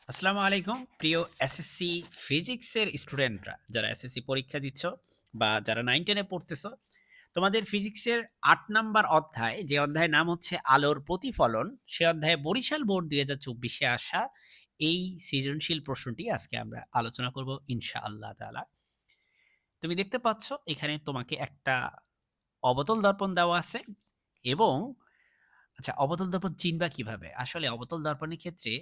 আসসালামু আলাইকুম প্রিয় এসএসসি ফিজিক্সের স্টুডেন্টরা যারা এসএসসি পরীক্ষা দিচ্ছ বা যারা 9-10 এ পড়তেছো। তোমাদের ফিজিক্সের ৮ নাম্বার অধ্যায়, যে অধ্যায়ের নাম হচ্ছে আলোর প্রতিফলন, সে অধ্যায়ে বরিশাল বোর্ড ২০২৪ এ আসা এই সৃজনশীল প্রশ্নটি আজকে আমরা আলোচনা করব ইনশাআল্লাহ তাআলা। তুমি দেখতে পাচ্ছ এখানে তোমাকে একটা অবতল দর্পণ দেওয়া আছে এবং আচ্ছা, অবতল দর্পণ চিনবা কিভাবে? আসলে অবতল দর্পণের ক্ষেত্রে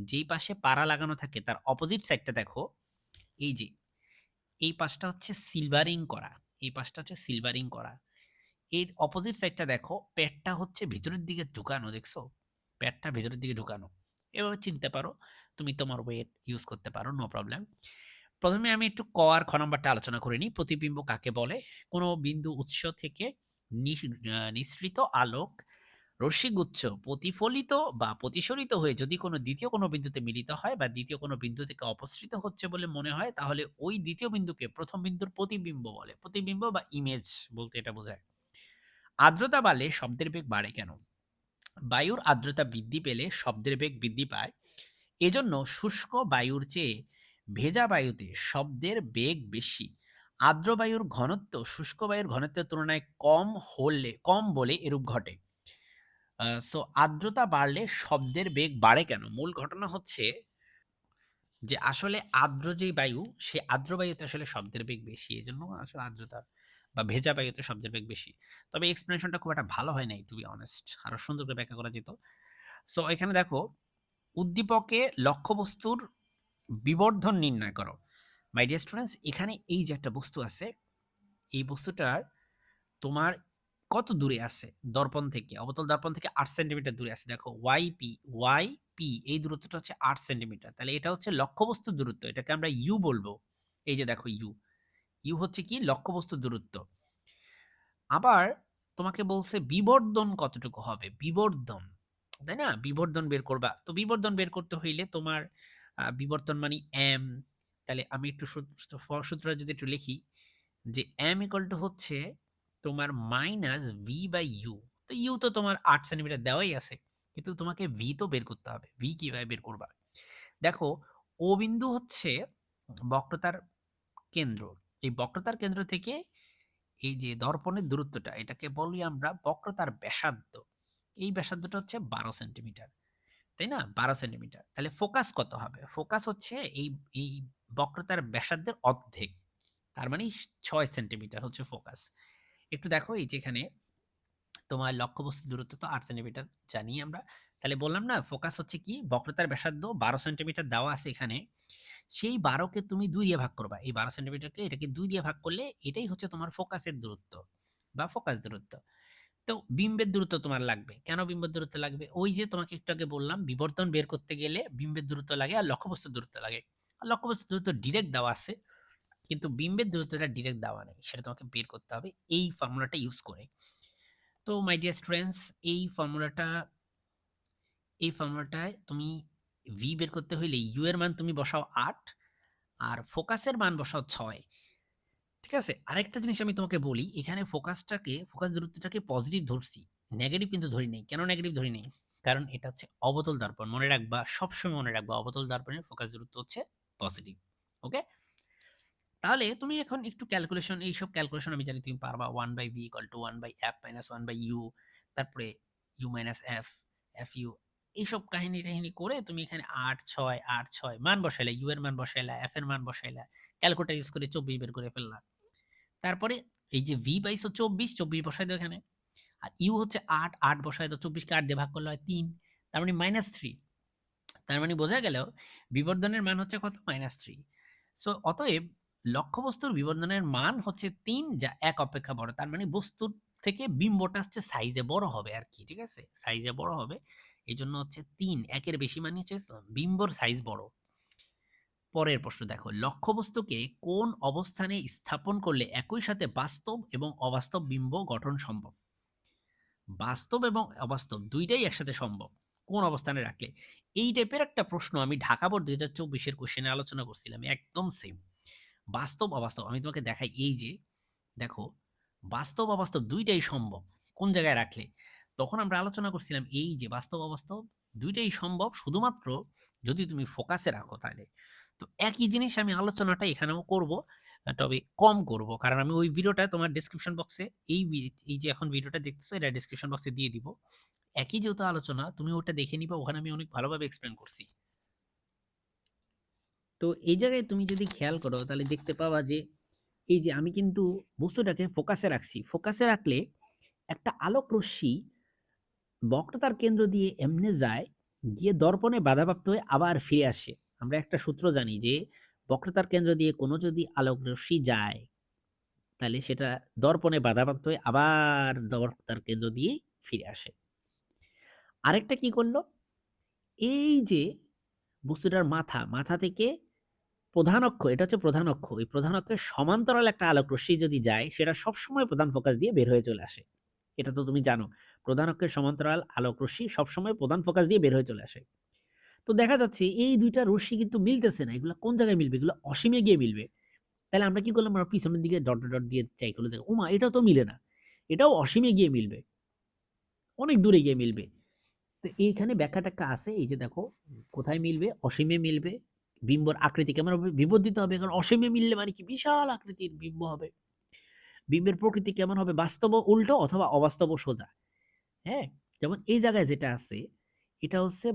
যেই পাশে পাড়া লাগানো থাকে তার অপোজিট সাইডটা দেখো। এই যে এই পাশটা হচ্ছে সিলভারিং করা, এই পাশটা হচ্ছে সিলভারিং করা। এর অপোজিট সাইডটা দেখো, প্যাডটা হচ্ছে ভিতরের দিকে ঝুকানো, দেখছো? প্যাডটা ভেতরের দিকে ঝুকানো। এভাবে চিনতে পারো। তুমি তোমার ওয়েট ইউজ করতে পারো, নো প্রবলেম। প্রথমে আমি একটু ক আর খ নাম্বারটা আলোচনা করে নিই। প্রতিবিম্ব কাকে বলে? কোনো বিন্দু উৎস থেকে নিঃসৃত আলোক রশ্মিগুচ্ছ প্রতিফলিত বা প্রতিসরিত হয়ে যদি কোনো দ্বিতীয় কোনো বিন্দুতে মিলিত হয় বা দ্বিতীয় কোনো বিন্দু থেকে অপসৃত হচ্ছে বলে মনে হয়, তাহলে ওই দ্বিতীয় বিন্দুকে প্রথম বিন্দুর প্রতিবিম্ব বলে। প্রতিবিম্ব বা ইমেজ বলতে এটা বোঝায়। আর্দ্রতা বাড়লে শব্দের বেগ বাড়ে কেন? বায়ুর আর্দ্রতা বৃদ্ধি পেলে শব্দের বেগ বৃদ্ধি পায়। এজন্য শুষ্ক বায়ুর চেয়ে ভেজা বায়ুতে শব্দের বেগ বেশি। আর্দ্র বায়ুর ঘনত্ব শুষ্ক বায়ুর ঘনত্বের তুলনায় কম বলে এরূপ ঘটে। সো আর্দ্রতা বাড়লে শব্দের বেগ বাড়ে কেন? মূল ঘটনা হচ্ছে যে আসলে আর্দ্র যেই বায়ু, সে আর্দ্র বায়ুতে আসলে শব্দের বেগ বেশি। এজন্য আসলে আর্দ্রতা বা ভেজা বায়ুতে শব্দের বেগ বেশি। তবে এক্সপ্লেনেশনটা খুব একটা ভালো হয় নাই, টু বি অনেস্ট। আরো সুন্দর করে ব্যাখ্যা করা যেত। সো এখানে দেখো, উদ্দীপকে লক্ষ্যবস্তুর বিবর্ধন নির্ণয় করো। মাই ডিয়ার স্টুডেন্টস, এখানে এই যে একটা বস্তু আছে, এই বস্তুটার তোমার কত দূরে আছে দর্পণ থেকে? অবতল দর্পণ থেকে ৮ সেন্টিমিটার দূরে আছে। দেখো ওয়াই পি এই দূরত্বটা হচ্ছে ৮ সেন্টিমিটার। তাহলে এটা হচ্ছে লক্ষ্যবস্তুর দূরত্ব। এটাকে আমরা ইউ বলবো। এই যে দেখো ইউ, ইউ হচ্ছে কি? লক্ষ্যবস্তুর দূরত্ব। আবার তোমাকে বলছে বিবর্ধন কতটুকু হবে? বিবর্ধন, তাই না? বিবর্ধন বের করবা। তো বিবর্ধন বের করতে হইলে তোমার বিবর্তন মানে এম। তাহলে আমি একটু সূত্রটা যদি একটু লিখি, যে এম ইকুয়াল টু হচ্ছে তোমার মাইনাস ভি বাই ইউ। তো ইউ তো তোমার ৮ সেন্টিমিটার দেওয়াই আছে, কিন্তু তোমাকে ভি তো বের করতে হবে। ভি কিভাবে বের করবা? দেখো, ও বিন্দু হচ্ছে বক্রতার কেন্দ্র। এই বক্রতার কেন্দ্র থেকে এই যে দর্পণের দূরত্বটা, এটাকে বলি আমরা বক্রতার ব্যাসার্ধ। এই ব্যাসার্ধটা হচ্ছে ১২ সেন্টিমিটার, তাই না? ১২ সেন্টিমিটার। তাহলে ফোকাস কত হবে? ফোকাস হচ্ছে এই এই বক্রতার ব্যাসার্ধের অর্ধেক, তার মানে ৬ সেন্টিমিটার হচ্ছে ফোকাস। একটু দেখো, এই যে এখানে তোমার লক্ষ্যবস্তুর দূরত্ব তো ৮ সেন্টিমিটার জানি আমরা। তাহলে বললাম না, ফোকাস হচ্ছে কি? বক্রতার ব্যাসার্ধ ১২ সেন্টিমিটার দেওয়া আছে এখানে। সেই ১২ কে তুমি ২ দিয়ে ভাগ করবা। এই ১২ সেন্টিমিটারকে এটাকে ২ দিয়ে ভাগ করলে এটাই হচ্ছে তোমার ফোকাসের দূরত্ব বা ফোকাস দূরত্ব। তো বিম্বের দূরত্ব তোমার লাগবে। কেন বিম্বের দূরত্ব লাগবে? ওই যে তোমাকে একটু আগে বললাম, বিবর্তন বের করতে গেলে বিম্বের দূরত্ব লাগে আর লক্ষ্যবস্তুর দূরত্ব লাগে। আর লক্ষ্যবস্তুর দূরত্ব ডিরেক্ট দেওয়া আছে, কিন্তু বিম্বের দূরত্বটা ডিরেক্ট দেওয়া নেই। সেটা তোমাকে বের করতে হবে এই ফর্মুলাটা ইউজ করে। তো মাই ডিয়ার স্টুডেন্টস, এই ফর্মুলাটায় তুমি ভি বের করতে হইলে ইউ এর মান তুমি বসাও ৮ আর ফোকাসের মান বসাও ৬। ঠিক আছে? আরেকটা জিনিস আমি তোমাকে বলি, এখানে ফোকাস দূরত্বটাকে পজিটিভ ধরছি। নেগেটিভ কিন্তু ধরি নাই। কেন নেগেটিভ ধরি নাই? কারণ এটা হচ্ছে অবতল দর্পণ। মনে রাখবা, সবসময় মনে রাখবা, অবতল দর্পণের ফোকাস দূরত্ব হচ্ছে পজিটিভ। ওকে? তাহলে তুমি এখন একটু এইসব ক্যালকুলেশন আমি জানি তুমি পারবা। 1/v = 1/f - 1/u, তারপরে u - f, fu, এইসব কাহিনী-টাহিনী করে তুমি এখানে ৮, ৬, ৮, ৬ মান বসাইলা, u এর মান বসাইলা, f এর মান বসাইলা, ক্যালকুলেটর ইউজ করে ২৪ বের করে ফেললা। তারপরে এই যে v পাইছো ২৪, ২৪ বসাই দাও এখানে। আর u হচ্ছে ৮, ৮ বসায় দাও, ২৪ কে ৮ দিয়ে ভাগ করলে হয় ৩। তার মানে -৩। তার মানে বোঝা গেল বিবর্ধনের মান হচ্ছে কত? -৩। সো অতএব লক্ষ্যবস্তুর বিবর্ধনের মান হচ্ছে ৩, যা ১ অপেক্ষা বড়। তার মানে বস্তুর থেকে বিম্বটা হচ্ছে সাইজে বড় হবে আরকি। ঠিক আছে? সাইজে বড় হবে। এজন্য হচ্ছে ৩, ১ এর বেশি মানে হচ্ছে বিম্বর সাইজ বড়। পরের প্রশ্ন দেখো, লক্ষ্যবস্তুকে কোন অবস্থানে স্থাপন করলে একই সাথে বাস্তব এবং অবাস্তব বিম্ব গঠন সম্ভব? বাস্তব এবং অবাস্তব ২ টাই একসাথে সম্ভব। কোন অবস্থানে রাখলে? এই টাইপের একটা প্রশ্ন আমি ঢাকা বোর্ড ২০২৪ এর কোয়েশ্চেনে আলোচনা করছিলাম। একদম সেম। বাস্তব, অবাস্তব। আমি তোমাকে দেখাই, এই যে দেখো, বাস্তব, অবাস্তব ২ টাই সম্ভব। কোন জায়গায় রাখলে? তখন আমরা আলোচনা করছিলাম এই যে বাস্তব, অবাস্তব দুইটাই সম্ভব শুধুমাত্র যদি তুমি ফোকাসে রাখো তাহলে। তো একই জিনিস আমি আলোচনাটা এখানেও করব, তবে কম করব। কারণ আমি ওই ভিডিওটা তোমার ডেসক্রিপশন বক্সে এই যে এখন ভিডিওটা দেখতেছো এটা ডেসক্রিপশন বক্সে দিয়ে দিব। একই যেহেতু আলোচনা তুমি ওটা দেখে নিবা, ওখানে আমি অনেক ভালোভাবে এক্সপ্লেন করছি। তো এই জায়গায় তুমি যদি খেয়াল করো তাহলে দেখতে পাবা যে এই যে আমি কিন্তু বস্তুটাকে ফোকাসে রাখছি। ফোকাসে রাখলে একটা আলোক রশ্মি বক্রতার কেন্দ্র দিয়ে এমনে যায়, গিয়ে দর্পণে বাধাপ্রাপ্ত হয়ে আবার ফিরে আসে। আমরা একটা সূত্র জানি যে বক্রতার কেন্দ্র দিয়ে কোনো যদি আলোক রশ্মি যায় তাহলে সেটা দর্পণে বাধাপ্রাপ্ত হয়ে আবার বক্রতার কেন্দ্র দিয়ে ফিরে আসে। আরেকটা কি করলো, এই যে বস্তুটার মাথা থেকে প্রধান অক্ষ, এটা হচ্ছে প্রধান অক্ষ, ওই প্রধান অক্ষের সমান্তরাল একটা আলোক রশ্মি যদি যায় সেটা সবসময় প্রধান ফোকাস দিয়ে বের হয়ে চলে আসে। এটা তো তুমি জানো, প্রধান অক্ষের সমান্তরাল আলোক রশ্মি সবসময় প্রধান ফোকাস দিয়ে বের হয়ে চলে আসে। তো দেখা যাচ্ছে এই দুইটা রশ্মি কিন্তু মিলতেছে না, এগুলো কোন জায়গায় মিলবে, এগুলো অসীমে গিয়ে মিলবে। তাহলে আমরা কি করলাম, আমরা পিছনের দিকে ডট ডট ডট দিয়ে চাই করলে দেখো ওমা এটাও তো মিলে না, এটাও অসীমে গিয়ে মিলবে, অনেক দূরে গিয়ে মিলবে। তো এইখানে ব্যাখ্যা ট্যাখ্যা আছে, এই যে দেখো কোথায় মিলবে, অসীমে মিলবে। বিম্বর আকৃতি কেমন হবে, বিবর্ধিত হবে, কারণ অসীমে মিললে মানে কি বিশাল আকৃতির বিম্ব হবে। বিম্বের প্রকৃতি কেমন হবে, বাস্তব উল্টো অথবা অবাস্তব সোজা। হ্যাঁ, যেমন এই জায়গায় যেটা আছে এটা হচ্ছে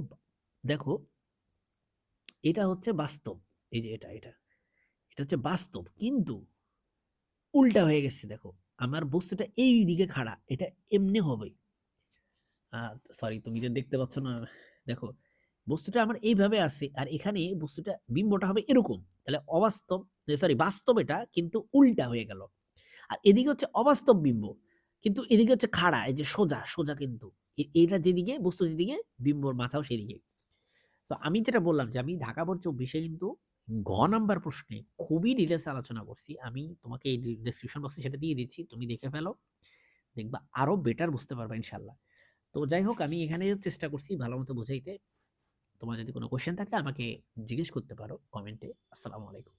দেখো, এটা হচ্ছে বাস্তব, এই যে এটা এটা এটা হচ্ছে বাস্তব, কিন্তু উল্টা হয়ে গেছে। দেখো আমার বস্তুটা এই দিকে খাড়া, এটা এমনি হবে। সরি তুমি যে দেখতে পাচ্ছ না, দেখো বস্তুটা আমার এইভাবে আছে আর এখানে বস্তুটা বিম্বটা হবে এরকম, তাহলে অবাস্তব, সরি বাস্তব এটা, কিন্তু উল্টা হয়ে গেল। আর এদিকে হচ্ছে অবাস্তব বিম্ব, কিন্তু এদিকে হচ্ছে খাড়া, এই যে সোজা সোজা, কিন্তু এটা যেদিকে বস্তু যেদিকে বিম্বর মাথাও সেদিকে। তো আমি যেটা বললাম যে আমি ঢাকা বোর্ড 24-এ কিন্তু নাম্বার প্রশ্নে খুবই ডিটেলস আলোচনা করছি। আমি তোমাকে এই ডেসক্রিপশন বক্সে সেটা দিয়ে দিচ্ছি, তুমি দেখে ফেলো, দেখবা আরো বেটার বুঝতে পারবা ইনশাল্লাহ। তো যাই হোক, আমি এখানে চেষ্টা করছি ভালো মতো বুঝাইতে। তোমার যদি কোনো কোশ্চেন থাকে আমাকে জিজ্ঞেস করতে পারো কমেন্টে। আসসালামু আলাইকুম।